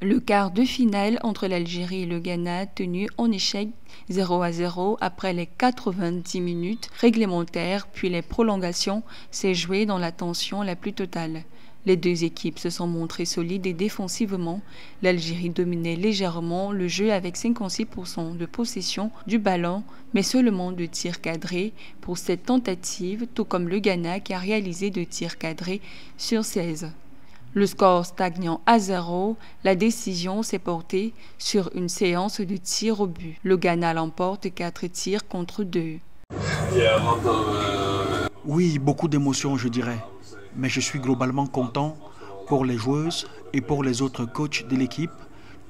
Le quart de finale entre l'Algérie et le Ghana, tenu en échec 0-0 après les 90 minutes réglementaires puis les prolongations, s'est joué dans la tension la plus totale. Les deux équipes se sont montrées solides et défensivement. L'Algérie dominait légèrement le jeu avec 56% de possession du ballon, mais seulement de tirs cadrés pour cette tentative, tout comme le Ghana qui a réalisé 2 tirs cadrés sur 16. Le score stagnant à 0, la décision s'est portée sur une séance de tirs au but. Le Ghana l'emporte 4 tirs contre 2. Oui, beaucoup d'émotions, je dirais. Mais je suis globalement content pour les joueuses et pour les autres coachs de l'équipe.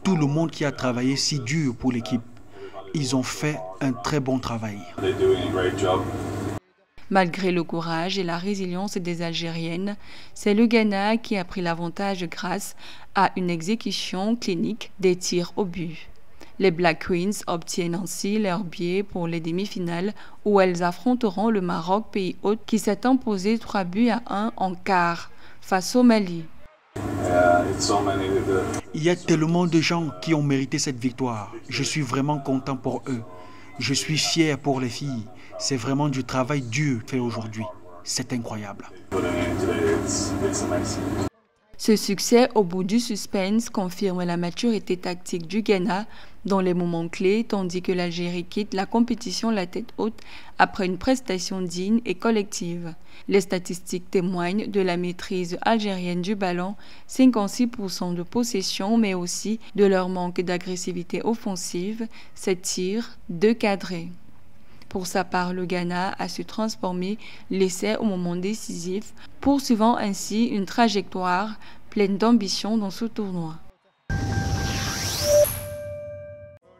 Tout le monde qui a travaillé si dur pour l'équipe. Ils ont fait un très bon travail. Malgré le courage et la résilience des Algériennes, c'est le Ghana qui a pris l'avantage grâce à une exécution clinique des tirs au but. Les Black Queens obtiennent ainsi leur billet pour les demi-finales où elles affronteront le Maroc, pays hôte qui s'est imposé 3-1 en quart face au Mali. Il y a tellement de gens qui ont mérité cette victoire. Je suis vraiment content pour eux. Je suis fier pour les filles. C'est vraiment du travail dur fait aujourd'hui. C'est incroyable. Ce succès au bout du suspense confirme la maturité tactique du Ghana dans les moments clés, tandis que l'Algérie quitte la compétition la tête haute après une prestation digne et collective. Les statistiques témoignent de la maîtrise algérienne du ballon, 56% de possession, mais aussi de leur manque d'agressivité offensive, 7 tirs, 2 cadrés. Pour sa part, le Ghana a su transformer l'essai au moment décisif, poursuivant ainsi une trajectoire pleine d'ambition dans ce tournoi.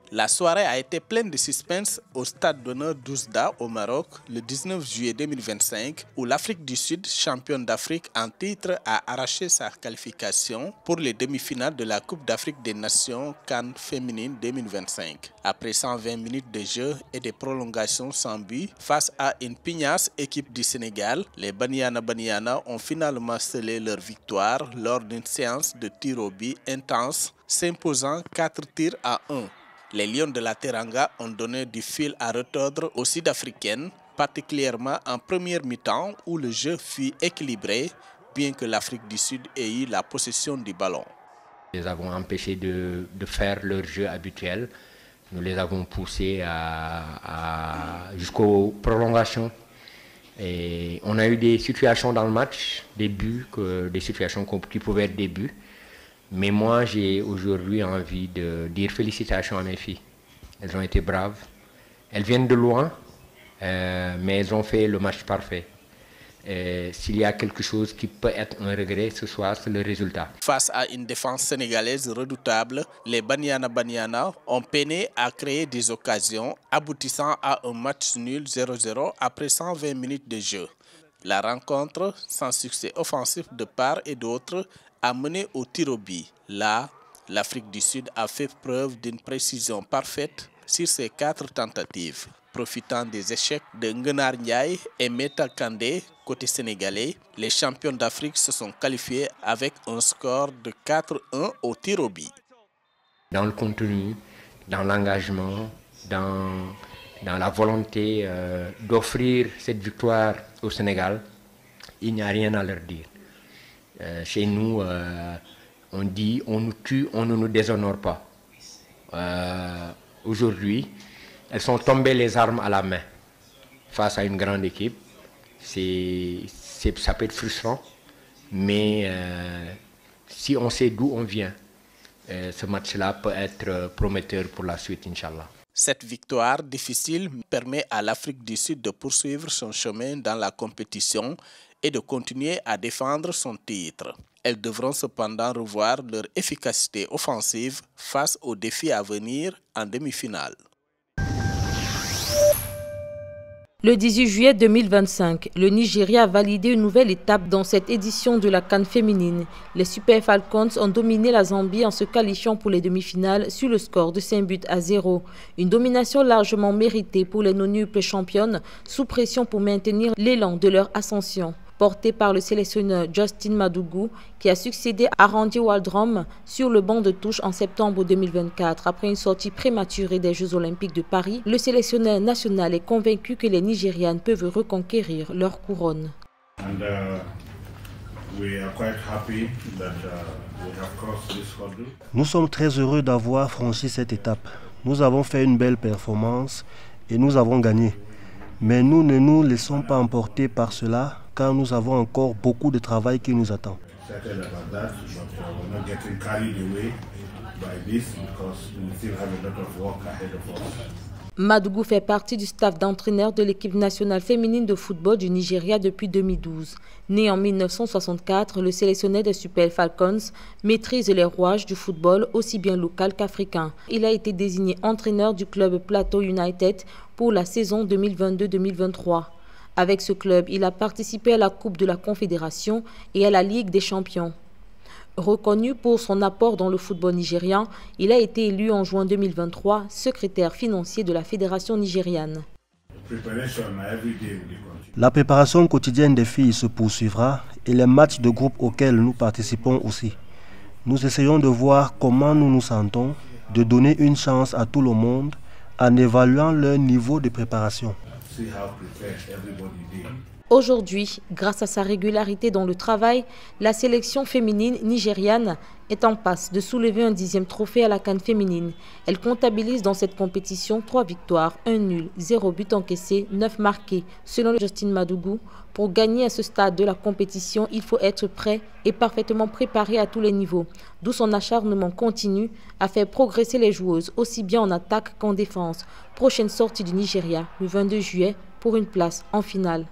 La soirée a été pleine de suspense au stade d'honneur d'Oujda au Maroc le 19 juillet 2025 où l'Afrique du Sud, championne d'Afrique en titre, a arraché sa qualification pour les demi-finales de la Coupe d'Afrique des Nations CAN féminine 2025. Après 120 minutes de jeu et des prolongations sans but face à une pugnace équipe du Sénégal, les Banyana ont finalement scellé leur victoire lors d'une séance de tir au but intense, s'imposant 4 tirs à 1. Les Lions de la Teranga ont donné du fil à retordre aux Sud-Africaines, particulièrement en première mi-temps où le jeu fut équilibré, bien que l'Afrique du Sud ait eu la possession du ballon. Nous les avons empêchés de faire leur jeu habituel. Nous les avons poussés jusqu'aux prolongations. Et on a eu des situations dans le match, des buts, des situations qui pouvaient être des buts. Mais moi, j'ai aujourd'hui envie de dire félicitations à mes filles. Elles ont été braves. Elles viennent de loin, mais elles ont fait le match parfait. S'il y a quelque chose qui peut être un regret ce soir, c'est le résultat. Face à une défense sénégalaise redoutable, les Banyana ont peiné à créer des occasions, aboutissant à un match nul 0-0 après 120 minutes de jeu. La rencontre, sans succès offensif de part et d'autre, a mené au tir au but. Là, l'Afrique du Sud a fait preuve d'une précision parfaite sur ses 4 tentatives. Profitant des échecs de Ngenar Ndiaye et Meta Kandé, côté sénégalais, les champions d'Afrique se sont qualifiés avec un score de 4-1 au tir au but. Dans le contenu, dans l'engagement, dans la volonté d'offrir cette victoire au Sénégal, il n'y a rien à leur dire. Chez nous, on dit on nous tue, on ne nous déshonore pas. Aujourd'hui, elles sont tombées les armes à la main face à une grande équipe. Ça peut être frustrant, mais si on sait d'où on vient, ce match-là peut être prometteur pour la suite, Inch'Allah. Cette victoire difficile permet à l'Afrique du Sud de poursuivre son chemin dans la compétition et de continuer à défendre son titre. Elles devront cependant revoir leur efficacité offensive face aux défis à venir en demi-finale. Le 18 juillet 2025, le Nigeria a validé une nouvelle étape dans cette édition de la CAN féminine. Les Super Falcons ont dominé la Zambie en se qualifiant pour les demi-finales sur le score de 5-0. Une domination largement méritée pour les nonuples championnes, sous pression pour maintenir l'élan de leur ascension. porté par le sélectionneur Justin Madugu, qui a succédé à Randy Waldrom sur le banc de touche en septembre 2024. Après une sortie prématurée des Jeux Olympiques de Paris, le sélectionneur national est convaincu que les Nigérianes peuvent reconquérir leur couronne. Nous sommes très heureux d'avoir franchi cette étape. Nous avons fait une belle performance et nous avons gagné. Mais nous ne nous laissons pas emporter par cela, car nous avons encore beaucoup de travail qui nous attend. Madugu fait partie du staff d'entraîneur de l'équipe nationale féminine de football du Nigeria depuis 2012. Né en 1964, le sélectionneur des Super Falcons maîtrise les rouages du football aussi bien local qu'africain. Il a été désigné entraîneur du club Plateau United pour la saison 2022-2023. Avec ce club, il a participé à la Coupe de la Confédération et à la Ligue des Champions. Reconnu pour son apport dans le football nigérian, il a été élu en juin 2023 secrétaire financier de la Fédération nigériane. La préparation quotidienne des filles se poursuivra et les matchs de groupe auxquels nous participons aussi. Nous essayons de voir comment nous nous sentons, de donner une chance à tout le monde en évaluant leur niveau de préparation. Aujourd'hui, grâce à sa régularité dans le travail, la sélection féminine nigériane est en passe de soulever un 10e trophée à la CAN féminine. Elle comptabilise dans cette compétition 3 victoires, 1 nul, 0 but encaissé, 9 marqués. Selon Justin Madugu, pour gagner à ce stade de la compétition, il faut être prêt et parfaitement préparé à tous les niveaux. D'où son acharnement continu à faire progresser les joueuses, aussi bien en attaque qu'en défense. Prochaine sortie du Nigeria, le 22 juillet, pour une place en finale.